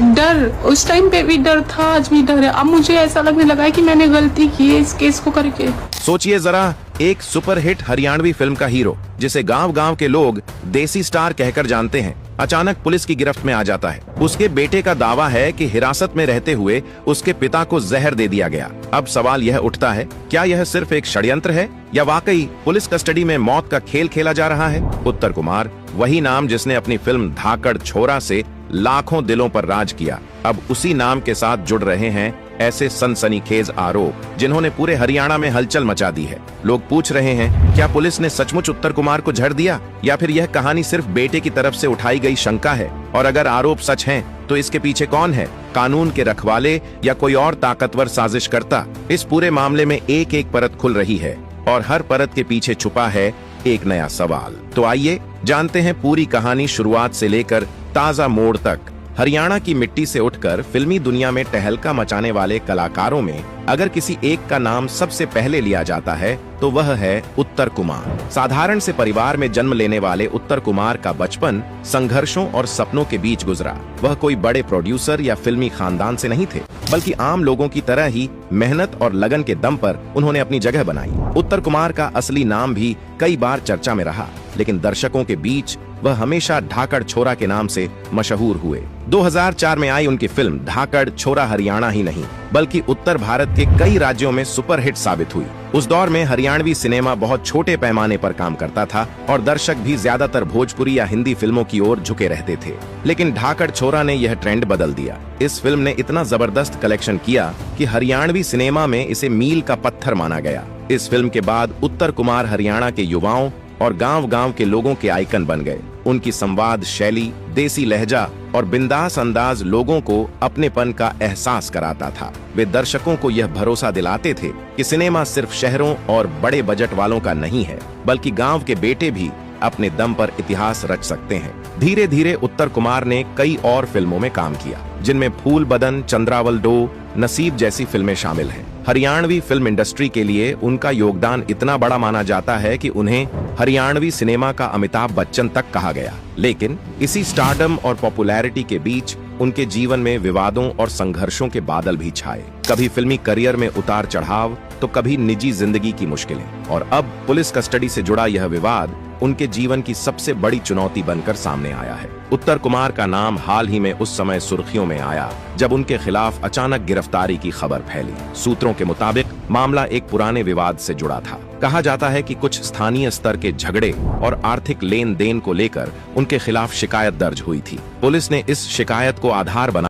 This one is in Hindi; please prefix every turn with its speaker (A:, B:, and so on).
A: डर उस टाइम पे भी डर था, आज भी डर है। अब मुझे ऐसा लगने लगा है कि मैंने गलती की है इस केस को करके।
B: सोचिए जरा, एक सुपरहिट हरियाणवी फिल्म का हीरो, जिसे गांव गांव के लोग देसी स्टार कहकर जानते हैं, अचानक पुलिस की गिरफ्त में आ जाता है। उसके बेटे का दावा है कि हिरासत में रहते हुए उसके पिता को जहर दे दिया गया। अब सवाल यह उठता है, क्या यह सिर्फ एक षड्यंत्र है या वाकई पुलिस कस्टडी में मौत का खेल खेला जा रहा है? उत्तर कुमार, वही नाम जिसने अपनी फिल्म धाकड़ छोरा से लाखों दिलों पर राज किया, अब उसी नाम के साथ जुड़ रहे हैं ऐसे सनसनीखेज आरोप जिन्होंने पूरे हरियाणा में हलचल मचा दी है। लोग पूछ रहे हैं, क्या पुलिस ने सचमुच उत्तर कुमार को झड़ दिया या फिर यह कहानी सिर्फ बेटे की तरफ से उठाई गई शंका है? और अगर आरोप सच हैं, तो इसके पीछे कौन है? कानून के रखवाले या कोई और ताकतवर साजिशकर्ता? इस पूरे मामले में एक एक परत खुल रही है और हर परत के पीछे छुपा है एक नया सवाल। तो आइए जानते हैं पूरी कहानी, शुरुआत से लेकर ताजा मोड़ तक। हरियाणा की मिट्टी से उठकर फिल्मी दुनिया में टहलका मचाने वाले कलाकारों में अगर किसी एक का नाम सबसे पहले लिया जाता है तो वह है उत्तर कुमार। साधारण से परिवार में जन्म लेने वाले उत्तर कुमार का बचपन संघर्षों और सपनों के बीच गुजरा। वह कोई बड़े प्रोड्यूसर या फिल्मी खानदान से नहीं थे, बल्कि आम लोगों की तरह ही मेहनत और लगन के दम पर उन्होंने अपनी जगह बनाई। उत्तर कुमार का असली नाम भी कई बार चर्चा में रहा, लेकिन दर्शकों के बीच वह हमेशा धाकड़ छोरा के नाम से मशहूर हुए। 2004 में आई उनकी फिल्म धाकड़ छोरा हरियाणा ही नहीं बल्कि उत्तर भारत के कई राज्यों में सुपरहिट साबित हुई। उस दौर में हरियाणवी सिनेमा बहुत छोटे पैमाने पर काम करता था और दर्शक भी ज्यादातर भोजपुरी या हिंदी फिल्मों की ओर झुके रहते थे। लेकिन धाकड़ छोरा ने यह ट्रेंड बदल दिया। इस फिल्म ने इतना जबरदस्त कलेक्शन किया कि हरियाणवी सिनेमा में इसे मील का पत्थर माना गया। इस फिल्म के बाद उत्तर कुमार हरियाणा के युवाओं और गांव-गांव के लोगों के आइकन बन गए। उनकी संवाद शैली, देसी लहजा और बिंदास अंदाज लोगों को अपनेपन का एहसास कराता था। वे दर्शकों को यह भरोसा दिलाते थे कि सिनेमा सिर्फ शहरों और बड़े बजट वालों का नहीं है, बल्कि गांव के बेटे भी अपने दम पर इतिहास रच सकते हैं। धीरे धीरे उत्तर कुमार ने कई और फिल्मों में काम किया, जिनमें फूल बदन, चंद्रावल 2, नसीब जैसी फिल्में शामिल हैं। हरियाणवी फिल्म इंडस्ट्री के लिए उनका योगदान इतना बड़ा माना जाता है कि उन्हें हरियाणवी सिनेमा का अमिताभ बच्चन तक कहा गया। लेकिन इसी स्टारडम और पॉपुलैरिटी के बीच उनके जीवन में विवादों और संघर्षों के बादल भी छाए। कभी फिल्मी करियर में उतार चढ़ाव, तो कभी निजी जिंदगी की मुश्किलें। और अब पुलिस कस्टडी से जुड़ा यह विवाद उनके जीवन की सबसे बड़ी चुनौती बनकर सामने आया है। उत्तर कुमार का नाम हाल ही में उस समय सुर्खियों में आया जब उनके खिलाफ अचानक गिरफ्तारी की खबर फैली। सूत्रों के मुताबिक मामला एक पुराने विवाद से जुड़ा था। कहा जाता है कि कुछ स्थानीय स्तर के झगड़े और आर्थिक लेन देन को लेकर उनके खिलाफ शिकायत दर्ज हुई थी। पुलिस ने इस शिकायत को आधार बना